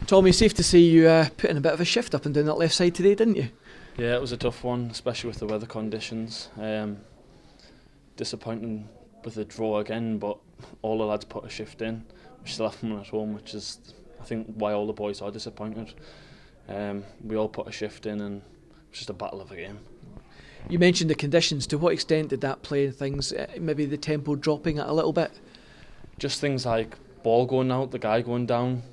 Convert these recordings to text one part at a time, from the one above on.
Tommy, safe to say you put in a bit of a shift up and down that left side today, didn't you? Yeah, it was a tough one, especially with the weather conditions. Disappointing with the draw again, but all the lads put a shift in. We still have one at home, which is, I think, why all the boys are disappointed. We all put a shift in, and it was just a battle of a game. You mentioned the conditions. To what extent did that play in things? Maybe the tempo dropping it a little bit? Just things like ball going out, the guy going down.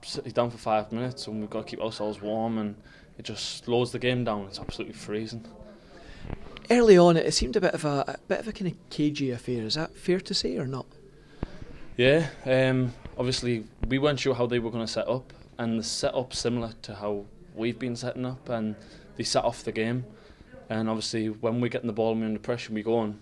He's down for 5 minutes, and we've got to keep ourselves warm, and it just slows the game down. It's absolutely freezing. Early on, it seemed a bit of a kind of cagey affair. Is that fair to say or not? Yeah. Obviously, we weren't sure how they were going to set up, and the set up similar to how we've been setting up, and they set off the game. And obviously, when we're getting the ball and we're under pressure, we go on.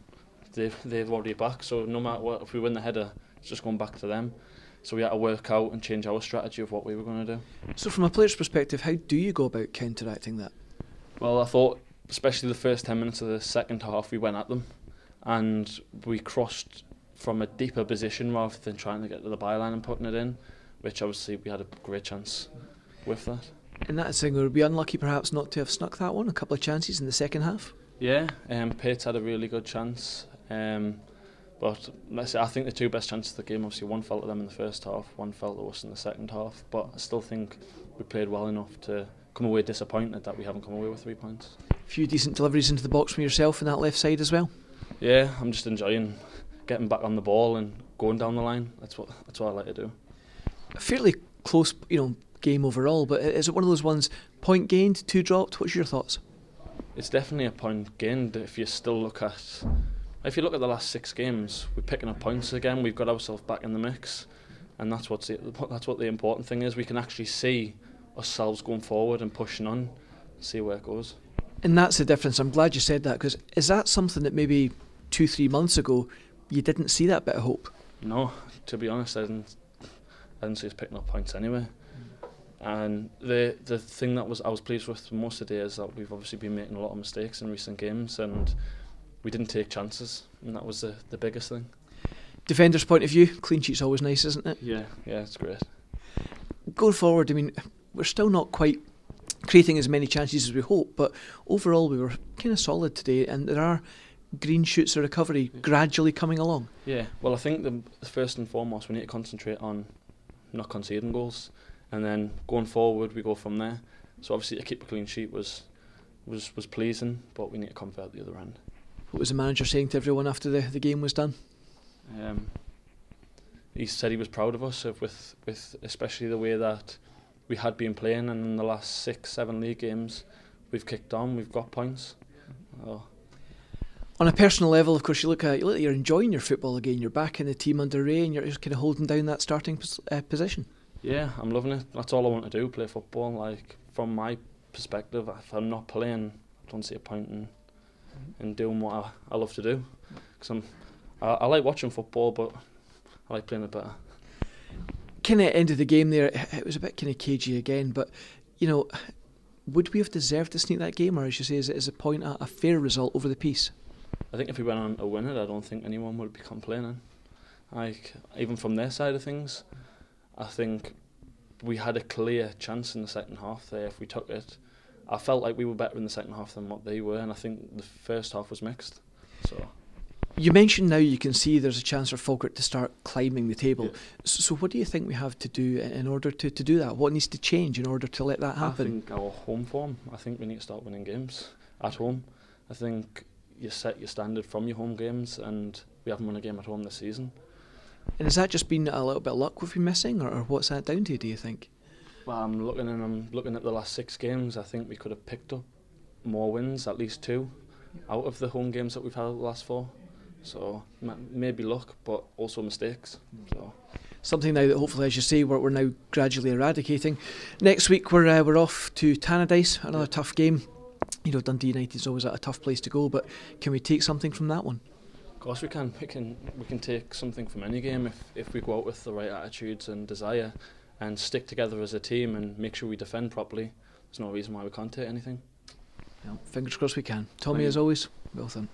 They've already back. So no matter what, if we win the header, it's just going back to them. So we had to work out and change our strategy of what we were going to do. So from a player's perspective, how do you go about counteracting that? Well, I thought, especially the first 10 minutes of the second half, we went at them, and we crossed from a deeper position rather than trying to get to the byline and putting it in, which obviously we had a great chance with that. And that's the thing, would be unlucky perhaps not to have snuck that one, a couple of chances in the second half? Yeah, Pates had a really good chance, but let's say, I think the two best chances of the game, obviously one fell to them in the first half, one fell to us in the second half, but I still think we played well enough to come away disappointed that we haven't come away with 3 points. A few decent deliveries into the box from yourself on that left side as well? Yeah, I'm just enjoying getting back on the ball and going down the line. That's what I like to do. A fairly close, game overall, but is it one of those ones, point gained, 2 dropped? What's your thoughts? It's definitely a point gained. If you look at the last 6 games, we're picking up points again. We've got ourselves back in the mix, and that's what the important thing is. We can actually see ourselves going forward and pushing on, see where it goes. And that's the difference. I'm glad you said that, because is that something that maybe 2-3 months ago you didn't see that bit of hope? No, to be honest, I didn't see us picking up points anyway. And the thing that I was pleased with most of the day is that we've obviously been making a lot of mistakes in recent games, and we didn't take chances, and that was the biggest thing. Defender's point of view, clean sheet's always nice, isn't it? Yeah, it's great. Going forward, we're still not quite creating as many chances as we hope, but overall we were kind of solid today, and there are green shoots of recovery gradually coming along. Yeah, well, I think the first and foremost we need to concentrate on not conceding goals, and then going forward we go from there. So obviously to keep a clean sheet was pleasing, but we need to convert the other end. What was the manager saying to everyone after the game was done? He said he was proud of us with especially the way that we had been playing, and in the last 6-7 league games we've kicked on, we've got points. On a personal level, of course, you look at you're enjoying your football again. You're back in the team under Ray, and you're just kind of holding down that starting position. Yeah, I'm loving it. That's all I want to do, play football. Like, from my perspective, if I'm not playing, I don't see a point in doing what I love to do. Because I like watching football, but I like playing it better. Kind of end of the game there, it was a bit kind of cagey again, but would we have deserved to sneak that game, or as you say, is a point a fair result over the piece? I think if we went on to win it, I don't think anyone would be complaining. Like, even from their side of things, I think we had a clear chance in the second half there if we took it. I felt like we were better in the second half than what they were, and I think the first half was mixed. So. You mentioned now you can see there's a chance for Falkirk to start climbing the table. Yeah. So what do you think we have to do in order to do that? What needs to change in order to let that happen? I think our home form. I think we need to start winning games at home. I think you set your standard from your home games, and we haven't won a game at home this season. And has that just been a little bit of luck we've been missing, or what's that down to, do you think? Well, I'm looking at the last 6 games. I think we could have picked up more wins, at least 2, out of the home games that we've had the last 4. So maybe luck, but also mistakes. So. Something now that hopefully, as you say, we're now gradually eradicating. Next week we're off to Tannadice, another tough game. Dundee United is always a tough place to go, but can we take something from that one? Of course we can. We can take something from any game if we go out with the right attitudes and desire, and stick together as a team and make sure we defend properly. There's no reason why we can't take anything. Well, fingers crossed we can. Tommy, as always, well done.